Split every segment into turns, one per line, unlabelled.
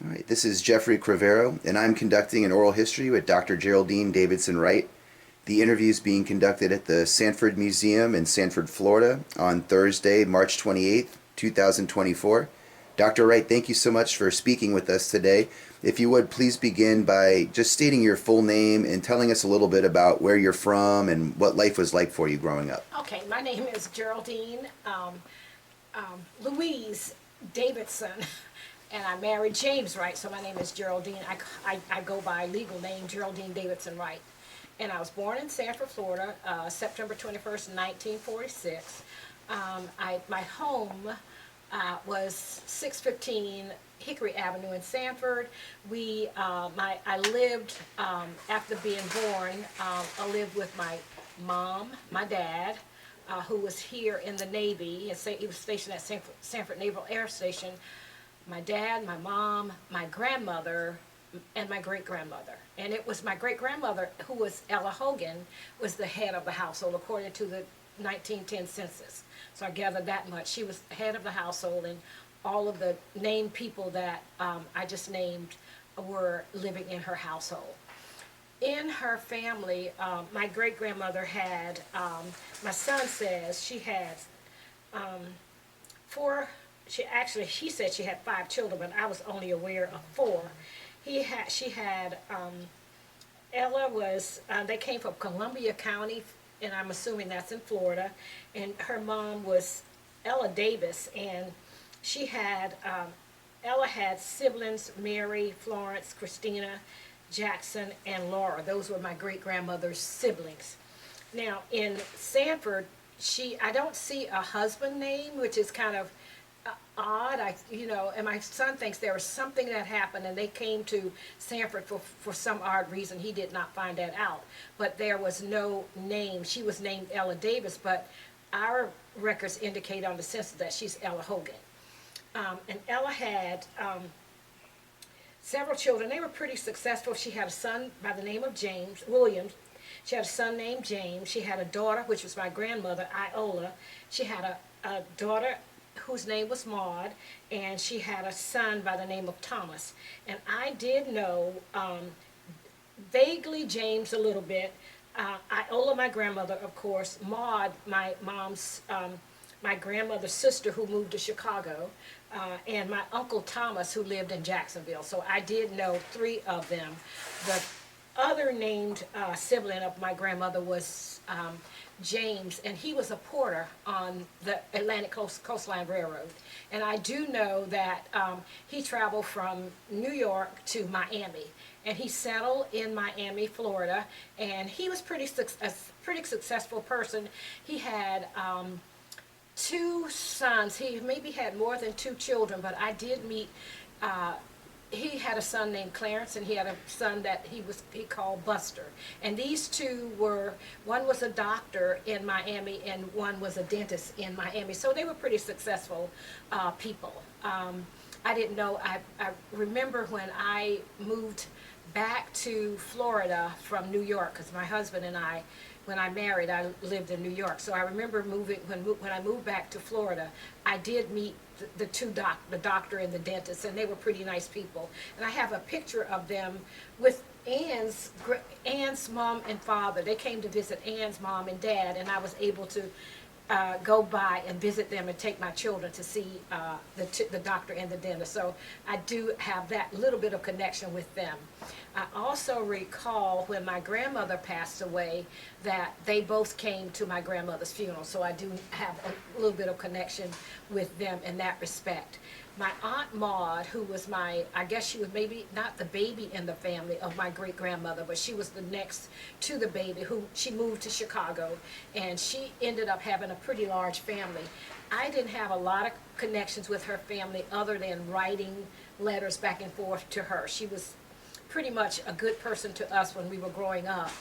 All right, this is Jeffrey Crivero, and I'm conducting an oral history with Dr. Geraldine Davidson Wright. The interview is being conducted at the Sanford Museum in Sanford, Florida on Thursday, March 28th, 2024. Dr. Wright, thank you so much for speaking with us today. If you would, please begin by just stating your full name and telling us a little bit about where you're from and what life was like for you growing up.
Okay, my name is Geraldine Louise Davidson, and I married James Wright, so my name is Geraldine. I go by legal name Geraldine Davidson Wright. And I was born in Sanford, Florida, September 21st, 1946. My home was 615 Hickory Avenue in Sanford. I lived, after being born, I lived with my mom, my dad, who was here in the Navy. He was stationed at Sanford Naval Air Station. My dad, my mom, my grandmother, and my great-grandmother. And it was my great-grandmother, who was Ella Hogan, was the head of the household according to the 1910 census. So I gathered that much. She was the head of the household, and all of the named people that I just named were living in her household. In her family, my great-grandmother had, my son says she had four, she said she had five children, but I was only aware of four. She had, Ella was, they came from Columbia County, and I'm assuming that's in Florida, and her mom was Ella Davis, and she had, Ella had siblings, Mary, Florence, Christina, Jackson, and Laura. Those were my great-grandmother's siblings. Now, in Sanford, I don't see a husband name, which is kind of odd. And my son thinks there was something that happened and they came to Sanford for some odd reason. He did not find that out. But there was no name. She was named Ella Davis, but our records indicate on the census that she's Ella Hogan. And Ella had several children. They were pretty successful. She had a son by the name of James Williams. She had a son named James. She had a daughter, which was my grandmother, Iola. She had a daughter whose name was Maud, and she had a son by the name of Thomas. And I did know vaguely James a little bit. Iola, my grandmother, of course. Maud, my mom's, my grandmother's sister who moved to Chicago, and my uncle Thomas who lived in Jacksonville. So I did know three of them. The other named sibling of my grandmother was James, and he was a porter on the Atlantic Coastline Railroad. And I do know that he traveled from New York to Miami, and he settled in Miami, Florida, and he was a pretty successful person. He had two sons. He maybe had more than two children, but I did meet he had a son named Clarence, and he had a son that he called Buster. And these two one was a doctor in Miami and one was a dentist in Miami. So they were pretty successful people. I didn't know, I remember when I moved back to Florida from New York, because my husband and I, when I married, I lived in New York. So I remember when I moved back to Florida, I did meet the doctor and the dentist, and they were pretty nice people. And I have a picture of them with Ann's mom and father. They came to visit Ann's mom and dad, and I was able to go by and visit them and take my children to see the doctor and the dentist. So I do have that little bit of connection with them. I also recall when my grandmother passed away that they both came to my grandmother's funeral. So I do have a little bit of connection with them in that respect. My Aunt Maud, who was I guess she was maybe not the baby in the family of my great-grandmother, but she was the next to the baby, who she moved to Chicago, and she ended up having a pretty large family. I didn't have a lot of connections with her family other than writing letters back and forth to her. She was pretty much a good person to us when we were growing up.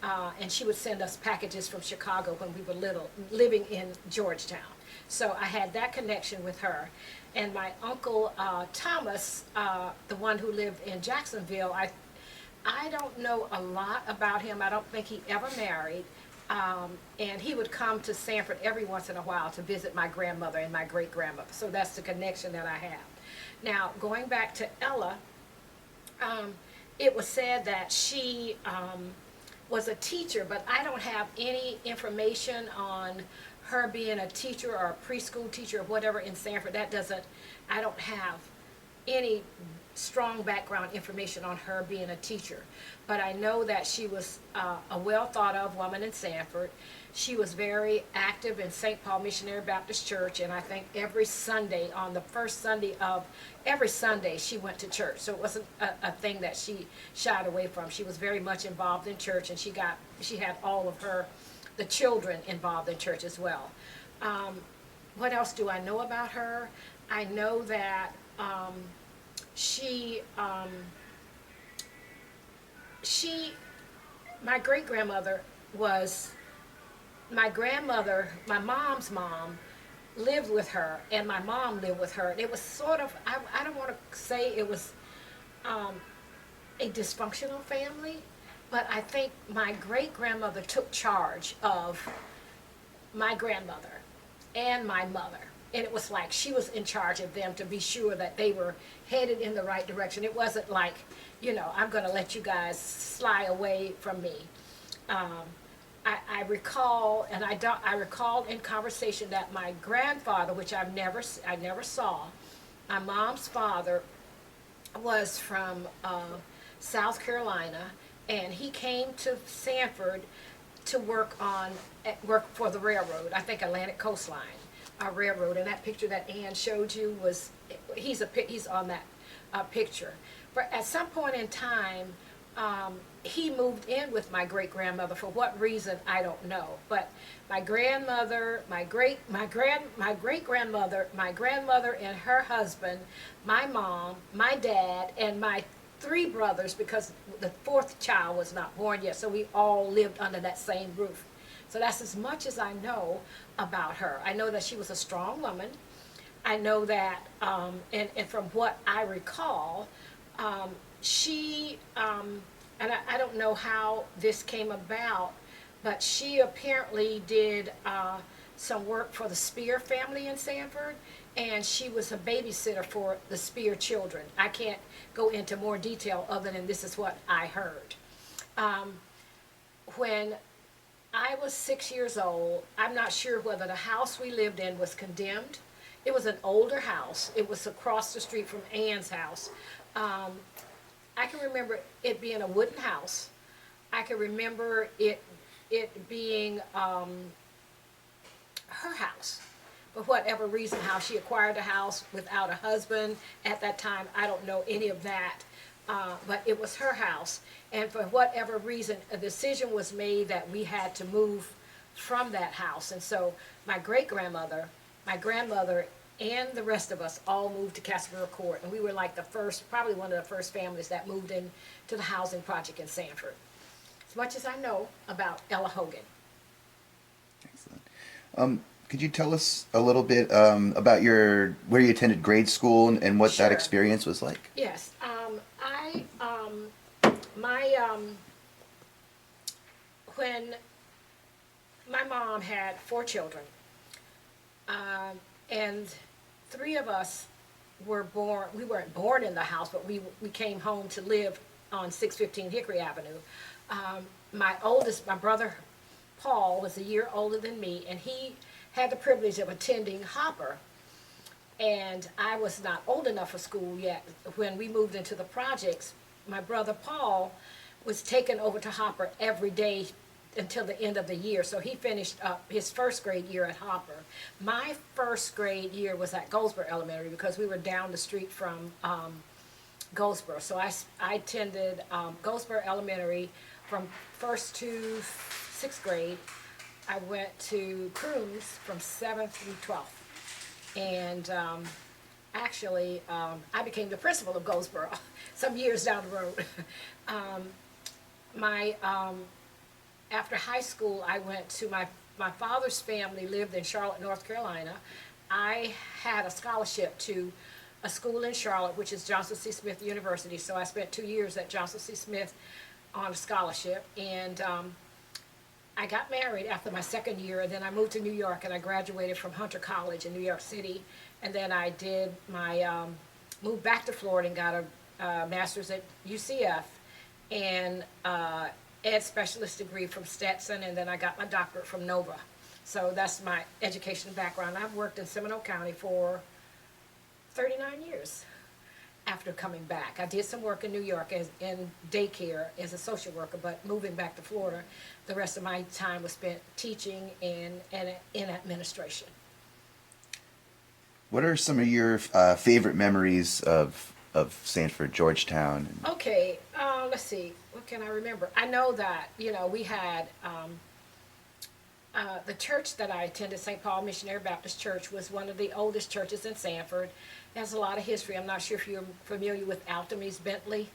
And she would send us packages from Chicago when we were little, living in Georgetown. So I had that connection with her. And my uncle Thomas, the one who lived in Jacksonville, I don't know a lot about him. I don't think he ever married. And he would come to Sanford every once in a while to visit my grandmother and my great-grandmother. So that's the connection that I have. Now, going back to Ella, it was said that she was a teacher, but I don't have any information on her being a teacher or a preschool teacher or whatever in Sanford. I don't have any strong background information on her being a teacher. But I know that she was a well thought of woman in Sanford. She was very active in St. Paul Missionary Baptist Church, and I think every Sunday, on the first Sunday of every Sunday, she went to church. So it wasn't a thing that she shied away from. She was very much involved in church, and she had all of the children involved in church as well. What else do I know about her? I know that my great-grandmother was, my mom's mom lived with her, and my mom lived with her. And it was sort of, I don't want to say it was a dysfunctional family, but I think my great-grandmother took charge of my grandmother and my mother. And it was like she was in charge of them to be sure that they were headed in the right direction. It wasn't like, I'm going to let you guys slide away from me. I recall, and I recall in conversation that my grandfather, which I never saw, my mom's father was from South Carolina, and he came to Sanford to work for the railroad. I think Atlantic Coastline Railroad. And that picture that Ann showed you he's on that picture. But at some point in time, he moved in with my great-grandmother. For what reason, I don't know. But my grandmother, my great-grandmother, my grandmother and her husband, my mom, my dad, and my 3 brothers, because the 4th child was not born yet, so we all lived under that same roof. So that's as much as I know about her. I know that she was a strong woman. I know that, and from what I recall, she, and I don't know how this came about, but she apparently did some work for the Spear family in Sanford, and she was a babysitter for the Spear children. I can't go into more detail other than this is what I heard. When I was 6 years old, I'm not sure whether the house we lived in was condemned. It was an older house. It was across the street from Ann's house. I can remember it being a wooden house. I can remember it being her house. For whatever reason, how she acquired the house without a husband at that time, I don't know any of that. But it was her house. And for whatever reason, a decision was made that we had to move from that house. And so my great-grandmother, my grandmother, and the rest of us all moved to Casper Court. And we were like probably one of the first families that moved in to the housing project in Sanford. As much as I know about Ella Hogan.
Excellent. Could you tell us a little bit about where you attended grade school and what
Sure.
that experience was like?
Yes. When my mom had 4 children, and 3 of us were born, we weren't born in the house, but we came home to live on 615 Hickory Avenue. My brother Paul was a year older than me, and he had the privilege of attending Hopper. And I was not old enough for school yet. When we moved into the projects, my brother Paul was taken over to Hopper every day until the end of the year. So he finished up his first grade year at Hopper. My first grade year was at Goldsboro Elementary because we were down the street from Goldsboro. So I attended Goldsboro Elementary from 1st to 6th grade. I went to Crooms from 7th through 12th. And actually, I became the principal of Goldsboro some years down the road. After high school, I went to my father's family lived in Charlotte, North Carolina. I had a scholarship to a school in Charlotte, which is Johnson C. Smith University. So I spent 2 years at Johnson C. Smith on a scholarship. And I got married after my 2nd year, and then I moved to New York, and I graduated from Hunter College in New York City. And then I did my moved back to Florida and got a master's at UCF and ed specialist degree from Stetson, and then I got my doctorate from Nova. So that's my education background. I've worked in Seminole County for 39 years after coming back. I did some work in New York in daycare as a social worker, but moving back to Florida, the rest of my time was spent teaching and in administration.
What are some of your favorite memories of Sanford, Georgetown?
Okay, let's see. What can I remember? I know that, we had the church that I attended, St. Paul Missionary Baptist Church, was one of the oldest churches in Sanford. It has a lot of history. I'm not sure if you're familiar with Altamise Bentley.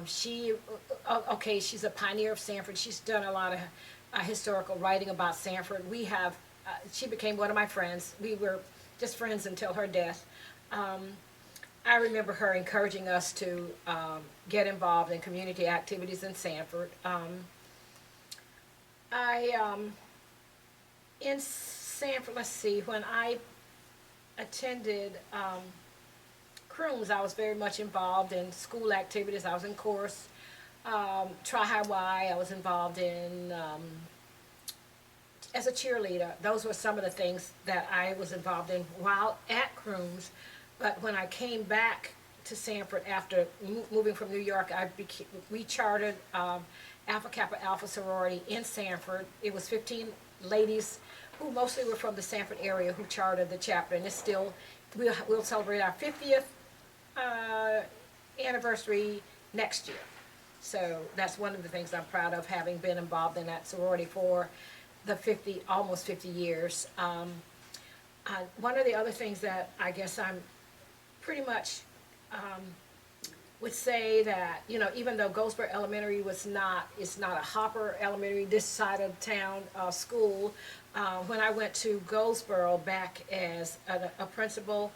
She's a pioneer of Sanford. She's done a lot of historical writing about Sanford. She became one of my friends. We were just friends until her death. I remember her encouraging us to get involved in community activities in Sanford. In Sanford, let's see, when I attended Crooms, I was very much involved in school activities. I was in chorus. Tri-High Y, I was involved in as a cheerleader. Those were some of the things that I was involved in while at Crooms. But when I came back to Sanford after moving from New York, we chartered Alpha Kappa Alpha sorority in Sanford. It was 15 ladies who mostly were from the Sanford area who chartered the chapter, and it's still, we'll celebrate our 50th anniversary next year. So that's one of the things I'm proud of, having been involved in that sorority for the almost 50 years. One of the other things that I guess I'm pretty much would say that, even though Goldsboro Elementary it's not a Hopper Elementary, this side of town school, when I went to Goldsboro back as a principal,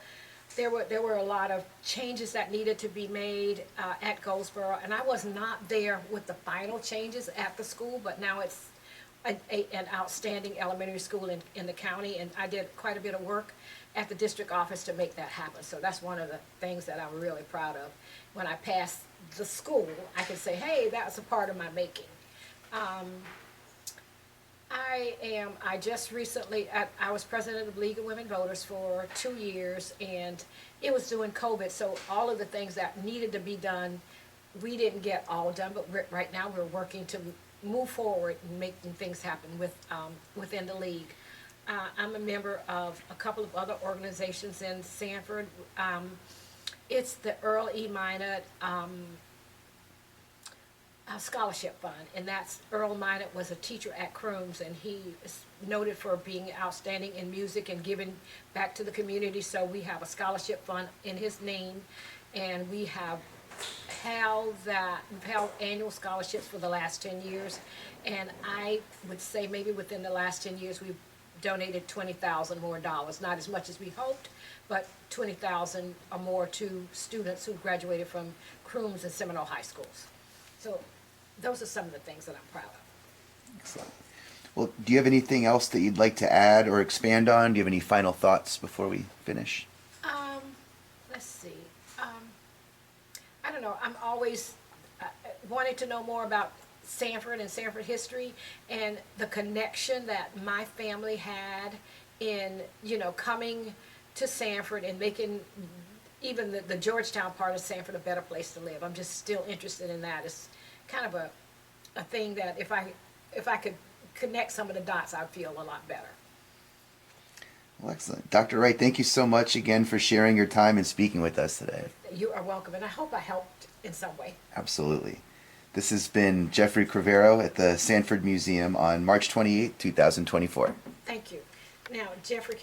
there were a lot of changes that needed to be made at Goldsboro, and I was not there with the final changes at the school, but now it's an outstanding elementary school in the county, and I did quite a bit of work at the district office to make that happen. So that's one of the things that I'm really proud of. When I passed the school, I can say, hey, that was a part of my making. I just recently, I was president of the League of Women Voters for 2 years, and it was during COVID, so all of the things that needed to be done, we didn't get all done, but right now we're working to move forward and making things happen within the league. I'm a member of a couple of other organizations in Sanford. It's the Earl E. Minot Scholarship Fund, and that's Earl Minot was a teacher at Crooms, and he is noted for being outstanding in music and giving back to the community. So we have a scholarship fund in his name, and we have held annual scholarships for the last 10 years, and I would say maybe within the last 10 years we've donated $20,000 more dollars, not as much as we hoped, but $20,000 or more to students who graduated from Crooms and Seminole high schools. So those are some of the things that I'm proud of.
Excellent. Well, do you have anything else that you'd like to add or expand on? Do you have any final thoughts before we finish?
Let's see. I don't know. I'm always wanting to know more about Sanford and Sanford history and the connection that my family had in, coming to Sanford and making even the Georgetown part of Sanford a better place to live. I'm just still interested in that. It's kind of a thing that if I could connect some of the dots, I'd feel a lot better.
Well, excellent. Dr. Wright, thank you so much again for sharing your time and speaking with us today.
You are welcome, and I hope I helped in some way.
Absolutely. This has been Jeffrey Crivero at the Sanford Museum on March 28, 2024.
Thank you. Now, Jeffrey,